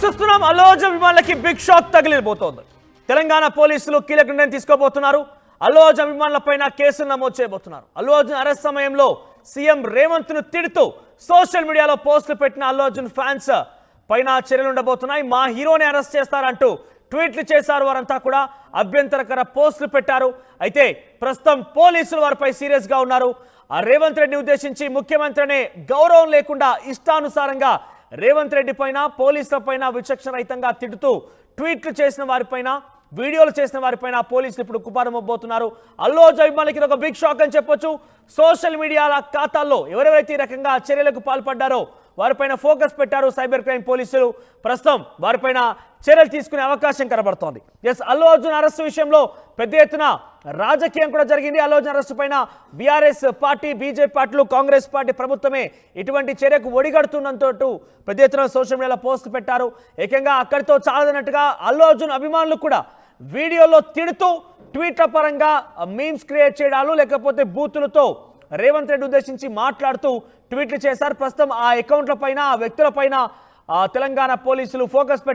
చూస్తున్నాం అల్లు అర్జున్ అభిమానులకి big shock తగిలిపోతోంది. Telangana పోలీసులు కీలక నిర్ణయం తీసుకోబోతున్నారు. అల్లు అర్జున్ అభిమానులపైన కేసులు నమోదు చేయబోతున్నారు. అల్లు అర్జున్ అరెస్ట్ సమయంలో సీఎం రేవంత్ ను తిడుతూ సోషల్ మీడియాలో పోస్టులు పెట్టిన అల్లు అర్జున్ ఫ్యాన్స్ పైన చర్యలు ఉండబోతున్నాయి. మా హీరోని అరెస్ట్ చేస్తారంటూ ట్వీట్లు చేశారు. వారంతా కూడా అభ్యంతరకర పోస్టులు పెట్టారు. అయితే ప్రస్తుతం పోలీసులు వారిపై సీరియస్ గా ఉన్నారు. ఆ రేవంత్ రెడ్డిని ఉద్దేశించి ముఖ్యమంత్రినే గౌరవం లేకుండా ఇష్టానుసారంగా రేవంత్ రెడ్డి పైన పోలీసుల పైన విచక్షణరహితంగా తిడుతూ ట్వీట్లు చేసిన వారిపైన వీడియోలు చేసిన వారిపైన పోలీసులు ఇప్పుడు కుపారమోబోతున్నారు. అల్లు అర్జున్ అభిమానులకి ఒక బిగ్ షాక్ అని చెప్పొచ్చు. సోషల్ మీడియాల ఖాతాల్లో ఎవరెవరైతే ఈ రకంగా చర్యలకు పాల్పడ్డారో వారిపైన ఫోకస్ పెట్టారు సైబర్ క్రైమ్ పోలీసులు. ప్రస్తుతం వారిపైన చర్యలు తీసుకునే అవకాశం కనబడుతోంది. ఎస్, అల్లు అర్జున్ అరెస్టు విషయంలో పెద్ద ఎత్తున రాజకీయం కూడా జరిగింది. అల్లు అర్జున్ అరెస్టు పైన బీఆర్ఎస్ పార్టీ, బీజేపీ పార్టీలు, కాంగ్రెస్ పార్టీ, ప్రభుత్వమే ఇటువంటి చర్యకు ఒడిగడుతున్నంతోటు పెద్ద ఎత్తున సోషల్ మీడియాలో పోస్ట్ పెట్టారు. ఏకంగా అక్కడితో చాలదన్నట్టుగా అల్లు అర్జున్ అభిమానులు కూడా వీడియోలో తిడుతూ ట్వీట్ల పరంగా మీమ్స్ క్రియేట్ చేయడాలు, లేకపోతే బూతులతో రేవంత్ రెడ్డి ఉద్దేశించి మాట్లాడుతూ ట్వీట్లు చేశారు. ప్రస్తుతం ఆ అకౌంట్ల పైన, ఆ వ్యక్తుల పైన తెలంగాణ పోలీసులు ఫోకస్ పెట్టారు.